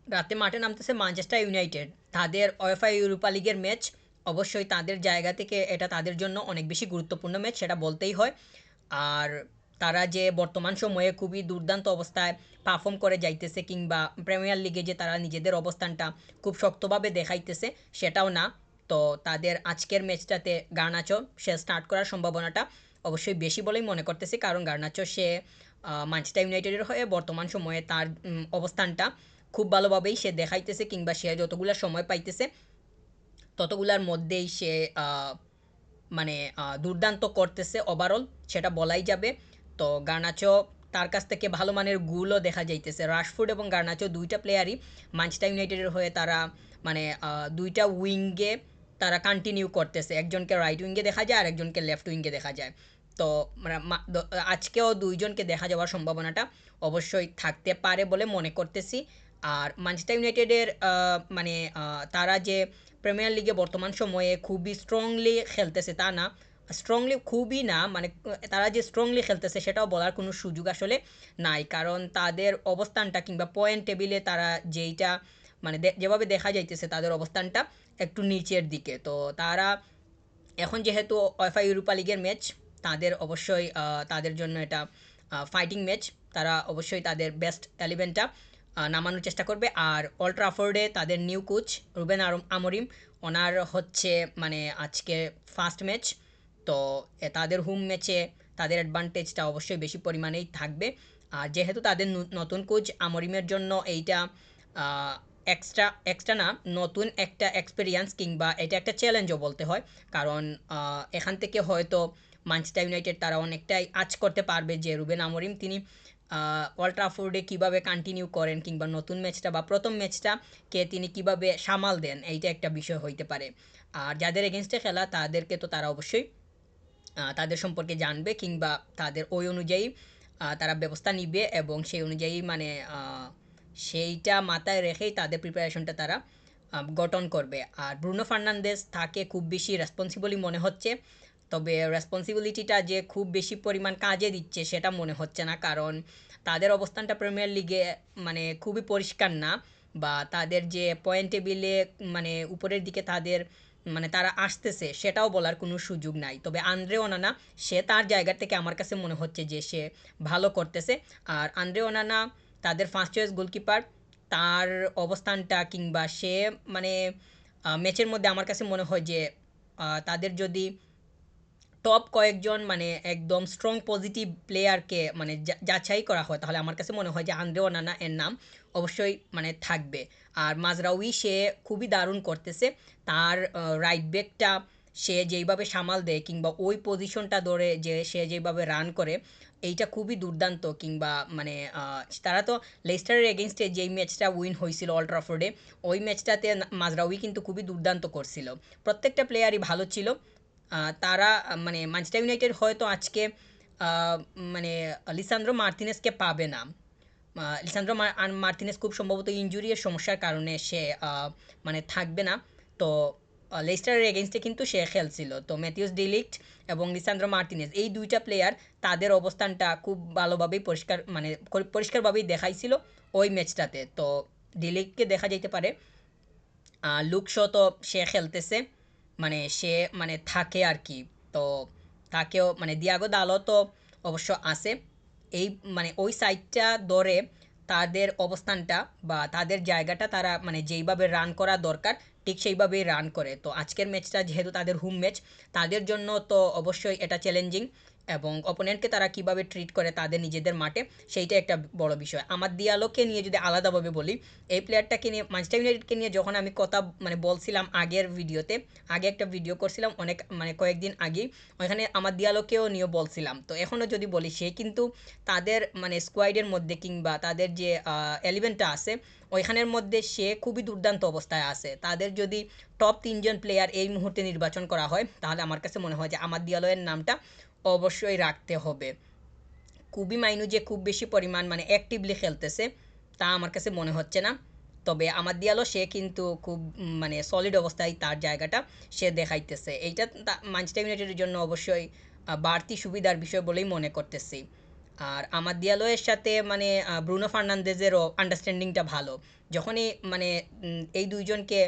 রাতে মাঠে নামতেছে ম্যানচেস্টার ইউনাইটেড। তাদের UEFA ইউরোপা লিগের ম্যাচ। অবশ্যই তাদের জায়গা থেকে এটা তাদের জন্য অনেক বেশি গুরুত্বপূর্ণ ম্যাচ, সেটা বলতেই হয়। আর তারা যে বর্তমান সময়ে খুবই দুর্দান্ত অবস্থায় পারফর্ম করে যাইতেছে, কিংবা প্রিমিয়ার লিগে যে তারা নিজেদের অবস্থানটা খুব শক্তভাবে দেখাইতেছে, সেটাও না। তো তাদের আজকের ম্যাচটাতে গার্নাচো সে স্টার্ট করার সম্ভাবনাটা অবশ্যই বেশি বলেই মনে করতেছি, কারণ গার্নাচো সে ম্যানচেস্টার ইউনাইটেডের হয়ে বর্তমান সময়ে তার অবস্থানটা খুব ভালোভাবেই সে দেখাইতেছে, কিংবা সে যতগুলো সময় পাইতেছে ততগুলার মধ্যেই সে মানে দুর্দান্ত করতেছে ওভারঅল, সেটা বলাই যাবে। তো গার্নাচো তার কাছ থেকে ভালো মানের গুলও দেখা যাইতেছে। রাশফোর্ড এবং গার্নাচো দুইটা প্লেয়ারই ম্যানচেস্টার ইউনাইটেডের হয়ে তারা মানে দুইটা উইঙ্গে তারা কন্টিনিউ করতেছে। একজনকে রাইট উইঙ্গে দেখা যায় আর একজনকে লেফট উইঙ্গে দেখা যায়। তো মানে আজকেও দুইজনকে দেখা যাওয়ার সম্ভাবনাটা অবশ্যই থাকতে পারে বলে মনে করতেছি। আর ম্যানচেস্টার ইউনাইটেডের মানে তারা যে প্রিমিয়ার লিগে বর্তমান সময়ে খুবই স্ট্রংলি খেলতেছে তা না। স্ট্রংলি খুবই না, মানে তারা যে স্ট্রংলি খেলতেছে সেটাও বলার কোনো সুযোগ আসলে নাই, কারণ তাদের অবস্থানটা কিংবা পয়েন্ট টেবিলে তারা যেইটা মানে যেভাবে দেখা যাইতেছে তাদের অবস্থানটা একটু নিচের দিকে। তো তারা এখন যেহেতু ওয়েফা ইউরোপা লিগের ম্যাচ, তাদের অবশ্যই তাদের জন্য এটা ফাইটিং ম্যাচ। তারা অবশ্যই তাদের বেস্ট এলিভেনটা নামানোর চেষ্টা করবে। আর ওল্ড ট্রাফোর্ডে তাদের নিউ কোচ রুবেন আমরিম, ওনার হচ্ছে মানে আজকে ফার্স্ট ম্যাচ। তো তাদের হোম ম্যাচে তাদের অ্যাডভান্টেজটা অবশ্যই বেশি পরিমাণেই থাকবে। আর যেহেতু তাদের নতুন কোচ আমরিমের জন্য এইটা এক্সট্রা এক্সট্রা না, নতুন একটা এক্সপিরিয়েন্স, কিংবা এটা একটা চ্যালেঞ্জও বলতে হয়। কারণ এখান থেকে হয়তো ম্যানচেস্টার ইউনাইটেড তারা অনেকটাই আঁচ করতে পারবে যে রুবেন আমরিম তিনি ওল্ড ট্রাফোর্ডে কীভাবে কন্টিনিউ করেন, কিংবা নতুন ম্যাচটা বা প্রথম ম্যাচটা কে তিনি কিভাবে সামাল দেন, এইটা একটা বিষয় হইতে পারে। আর যাদের এগেনস্টে খেলা তাদেরকে তো তারা অবশ্যই তাদের সম্পর্কে জানবে, কিংবা তাদের ওই অনুযায়ী তারা ব্যবস্থা নিবে, এবং সেই অনুযায়ী মানে সেইটা মাথায় রেখেই তাদের প্রিপারেশনটা তারা গঠন করবে। আর ব্রুনো ফার্নান্দেজ তাকে খুব বেশি রেসপন্সিবলই মনে হচ্ছে, তবে রেসপন্সিবিলিটিটা যে খুব বেশি পরিমাণ কাজে দিচ্ছে সেটা মনে হচ্ছে না, কারণ তাদের অবস্থানটা প্রিমিয়ার লিগে মানে খুবই পরিষ্কার না, বা তাদের যে পয়েন্ট টেবিলে মানে উপরের দিকে তাদের মানে তারা আসতেছে সেটাও বলার কোনো সুযোগ নাই। তবে আন্দ্রে ওনানা সে তার জায়গা থেকে আমার কাছে মনে হচ্ছে যে সে ভালো করতেছে। আর আন্দ্রে ওনানা তাদের ফার্স্ট চয়েস গোলকিপার, তার অবস্থানটা কিংবা সে মানে ম্যাচের মধ্যে আমার কাছে মনে হয় যে তাদের যদি টপ কয়েকজন মানে একদম স্ট্রং পজিটিভ প্লেয়ারকে মানে যাচাই করা হয়, তাহলে আমার কাছে মনে হয় যে আন্দ্রে ওনানা এর নাম অবশ্যই মানে থাকবে। আর মাজরাউই সে খুবই দারুণ করতেছে। তার রাইট ব্যাকটা সে যেইভাবে সামাল দেয়, কিংবা ওই পজিশনটা ধরে যে সে যেইভাবে রান করে, এইটা খুবই দুর্দান্ত। কিংবা মানে তারা তো লেস্টারের এগেনস্টে যেই ম্যাচটা উইন হয়েছিল অল্ড ট্রাফোর্ডে, ওই ম্যাচটাতে মাজরাউই কিন্তু খুবই দুর্দান্ত করছিল। প্রত্যেকটা প্লেয়ারই ভালো ছিল। তারা মানে ম্যানচেস্টার ইউনাইটেড হয়তো আজকে আহ, মানে লিসান্দ্রো মার্তিনেসকে পাবে না। লিসান্দ্রো মার্তিনেস খুব সম্ভবত ইনজুরির সমস্যার কারণে সে মানে থাকবে না। তো লেস্টারের এগেনস্টে কিন্তু সে খেলছিল। তো ম্যাথিউস ডিলিক্ট এবং লিসান্দ্রো মার্তিনেস এই দুইটা প্লেয়ার তাদের অবস্থানটা খুব ভালোভাবেই পরিষ্কার মানে পরিষ্কারভাবেই দেখাইছিল ওই ম্যাচটাতে। তো ডিলিক্টকে দেখা যেতে পারে লুক শো তো সে খেলতেছে, মানে সে মানে থাকে আর কি। তো তাকেও মানে দিয়াগো দালও তো অবশ্য আছে। এই মানে ওই সাইডটা ধরে তাদের অবস্থানটা বা তাদের জায়গাটা তারা মানে যেইভাবে রান করা দরকার ঠিক সেইভাবেই রান করে। তো আজকের ম্যাচটা যেহেতু তাদের হোম ম্যাচ, তাদের জন্য তো অবশ্যই এটা চ্যালেঞ্জিং, এবং অপোনেন্টকে তারা কিভাবে ট্রিট করে তাদের নিজেদের মাঠে, সেইটা একটা বড় বিষয়। আমার দিয়ালোকে নিয়ে যদি আলাদাভাবে বলি, এই প্লেয়ারটাকে নিয়ে ম্যানচেস্টার ইউনাইটেডকে নিয়ে যখন আমি কথা মানে বলছিলাম আগের ভিডিওতে, আগে একটা ভিডিও করছিলাম অনেক মানে কয়েকদিন আগেই, ওইখানে আমার দিয়ালোকেও নিয়ে বলছিলাম। তো এখনও যদি বলি, সে কিন্তু তাদের মানে স্কোয়াডের মধ্যে কিংবা তাদের যে এলিভেনটা আছে ওইখানের মধ্যে সে খুবই দুর্দান্ত অবস্থায় আছে। তাদের যদি টপ তিনজন প্লেয়ার এই মুহূর্তে নির্বাচন করা হয়, তাহলে আমার কাছে মনে হয় যে আমার দিয়ালয়ের নামটা অবশ্যই রাখতে হবে। খুবই মাইনু যে খুব বেশি পরিমাণ মানে অ্যাক্টিভলি খেলতেছে তা আমার কাছে মনে হচ্ছে না। তবে আমার দিয়ালো সে কিন্তু খুব মানে সলিড অবস্থায় তার জায়গাটা সে দেখাইতেছে। এইটা ম্যানচেস্টার ইউনাইটেডের জন্য অবশ্যই বাড়তি সুবিধার বিষয় বলেই মনে করতেছি। আর আমাদ দিয়ালোয়ের সাথে মানে ব্রুনো ফার্নান্দেজেরও আন্ডারস্ট্যান্ডিংটা ভালো। যখনই মানে এই দুইজনকে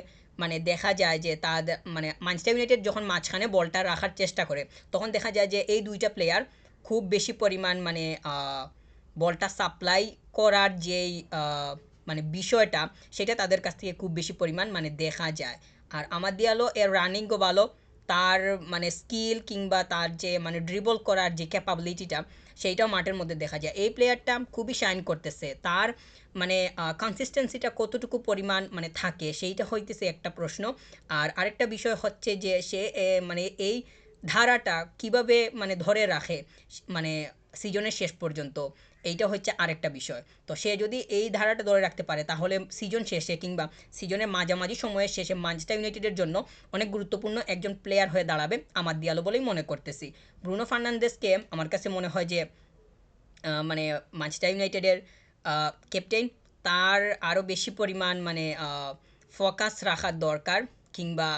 মানে দেখা যায় যে তাদের মানে ম্যানচেস্টার ইউনাইটেড যখন মাঝখানে বলটা রাখার চেষ্টা করে, তখন দেখা যায় যে এই দুইটা প্লেয়ার খুব বেশি পরিমাণ মানে বলটা সাপ্লাই করার যেই মানে বিষয়টা, সেটা তাদের কাছ থেকে খুব বেশি পরিমাণ মানে দেখা যায়। আর আমাদ দিয়ালো এর রানিংও ভালো, তার মানে স্কিল কিংবা তার যে মানে ড্রিবল করার যে ক্যাপাবিলিটিটা, সেইটাও মাঠের মধ্যে দেখা যায়। এই প্লেয়ারটা খুবই শাইন করতেছে। তার মানে কনসিস্টেন্সিটা কতটুকু পরিমাণ মানে থাকে, সেইটা হইতেছে একটা প্রশ্ন। আর আরেকটা বিষয় হচ্ছে যে সে মানে এই ধারাটা কিভাবে মানে ধরে রাখে মানে সিজনের শেষ পর্যন্ত, এইটা হচ্ছে আরেকটা বিষয়। তো সে যদি এই ধারাটা ধরে রাখতে পারে, তাহলে সিজন শেষে কিংবা সিজনের মাঝামাঝি সময়ের শেষে ম্যানচেস্টার ইউনাইটেডের জন্য অনেক গুরুত্বপূর্ণ একজন প্লেয়ার হয়ে দাঁড়াবে আমাদ দিয়ালো বলেই মনে করতেছি। ব্রুনো ফার্নান্দেসকে আমার কাছে মনে হয় যে মানে ম্যানচেস্টার ইউনাইটেডের ক্যাপ্টেন, তার আরও বেশি পরিমাণ মানে ফোকাস রাখার দরকার, কিংবা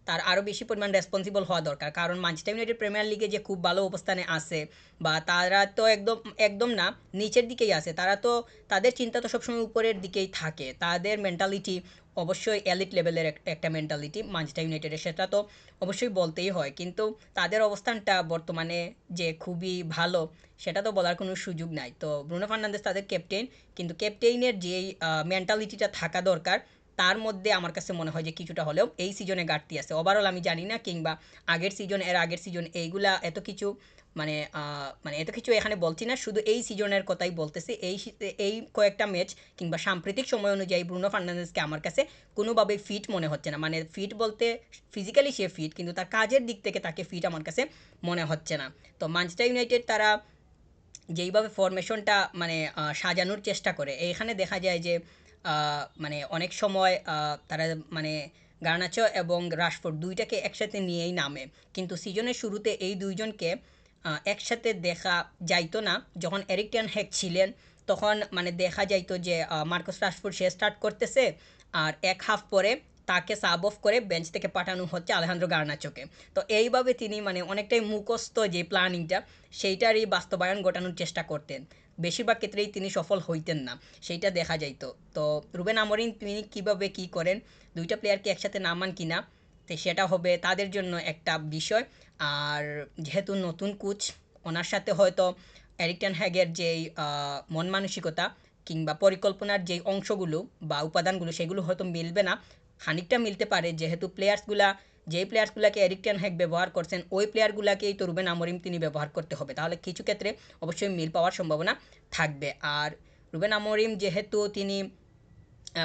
তার আরও বেশি পরিমাণ রেসপন্সিবল হওয়া দরকার। কারণ ম্যানচেস্টার ইউনাইটেড প্রিমিয়ার লিগে যে খুব ভালো অবস্থানে আছে, বা তারা তো একদম একদম না, নিচের দিকেই আছে। তারা তো তাদের চিন্তা তো সবসময় উপরের দিকেই থাকে। তাদের মেন্টালিটি অবশ্যই এলিট লেভেলের একটা মেন্টালিটি ম্যানচেস্টার ইউনাইটেডের, সেটা তো অবশ্যই বলতেই হয়। কিন্তু তাদের অবস্থানটা বর্তমানে যে খুবই ভালো, সেটা তো বলার কোনো সুযোগ নাই। তো ব্রুনো ফার্নান্দেস তাদের ক্যাপ্টেন, কিন্তু ক্যাপ্টেইনের যেই মেন্টালিটিটা থাকা দরকার, তার মধ্যে আমার কাছে মনে হয় যে কিছুটা হলেও এই সিজনে ঘাটতি আছে। ওভারঅল আমি জানি না, কিংবা আগের সিজন, এর আগের সিজন, এইগুলা এত কিছু মানে মানে এত কিছু এখানে বলছি না, শুধু এই সিজনের কথাই বলতেছি। এই কয়েকটা ম্যাচ কিংবা সাম্প্রতিক সময় অনুযায়ী ব্রুনো ফার্নান্দেসকে আমার কাছে কোনোভাবেই ফিট মনে হচ্ছে না। মানে ফিট বলতে ফিজিক্যালি সে ফিট, কিন্তু তার কাজের দিক থেকে তাকে ফিট আমার কাছে মনে হচ্ছে না। তো ম্যানচেস্টার ইউনাইটেড তারা যেইভাবে ফরমেশনটা মানে সাজানোর চেষ্টা করে, এইখানে দেখা যায় যে মানে অনেক সময় তারা মানে গার্নাচো এবং রাশফোর্ড দুইটাকে একসাথে নিয়েই নামে। কিন্তু সিজনের শুরুতে এই দুইজনকে একসাথে দেখা যাইতো না। যখন এরিক টেন হ্যাগ ছিলেন, তখন মানে দেখা যাইতো যে মার্কাস রাশফোর্ড সে স্টার্ট করতেছে, আর এক হাফ পরে তাকে সাব অফ করে বেঞ্চ থেকে পাঠানো হচ্ছে আলেহান্দ্রো গার্নাচোকে। তো এইভাবে তিনি মানে অনেকটাই মুখস্থ যে প্ল্যানিংটা, সেইটারই বাস্তবায়ন ঘটানোর চেষ্টা করতেন। বেশিরভাগ ক্ষেত্রেই তিনি সফল হইতেন না, সেইটা দেখা যাইতো। তো রুবেন আমরিন তিনি কীভাবে কী করেন, দুইটা প্লেয়ারকে একসাথে নামান কিনা, তো সেটা হবে তাদের জন্য একটা বিষয়। আর যেহেতু নতুন কোচ, ওনার সাথে হয়তো এরিক টেন হ্যাগের যেই মন মানসিকতা কিংবা পরিকল্পনার যেই অংশগুলো বা উপাদানগুলো, সেগুলো হয়তো মিলবে না। খানিকটা মিলতে পারে, যেহেতু প্লেয়ার্সগুলা যেই প্লেয়ার্সগুলোকে এরিক টেন হ্যাগ ব্যবহার করছেন, ওই প্লেয়ারগুলোকেই তো রুবেন আমরিম তিনি ব্যবহার করতে হবে। তাহলে কিছু ক্ষেত্রে অবশ্যই মিল পাওয়ার সম্ভাবনা থাকবে। আর রুবেন আমরিম যেহেতু তিনি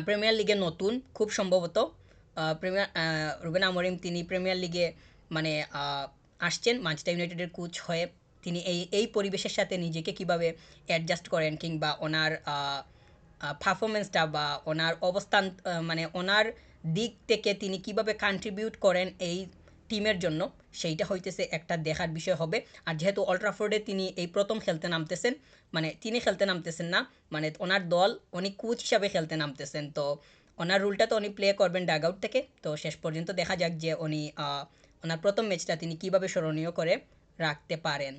প্রিমিয়ার লিগে নতুন, খুব সম্ভবত রুবেন আমরিম তিনি প্রিমিয়ার লিগে মানে আসছেন ম্যানচেস্টার ইউনাইটেডের কোচ হয়ে। তিনি এই পরিবেশের সাথে নিজেকে কিভাবে অ্যাডজাস্ট করেন, কিংবা ওনার পারফরমেন্সটা বা ওনার অবস্থান মানে ওনার দিক থেকে তিনি কিভাবে কন্ট্রিবিউট করেন এই টিমের জন্য, সেইটা হইতেছে একটা দেখার বিষয় হবে। আর যেহেতু ওল্ড ট্রাফোর্ডে তিনি এই প্রথম খেলতে নামতেছেন, মানে তিনি খেলতে নামতেছেন না, মানে ওনার দল উনি কোচ হিসাবে খেলতে নামতেছেন। তো ওনার রুলটা তো উনি প্লে করবেন ডাগ আউট থেকে। তো শেষ পর্যন্ত দেখা যাক যে উনি ওনার প্রথম ম্যাচটা তিনি কিভাবে স্মরণীয় করে রাখতে পারেন।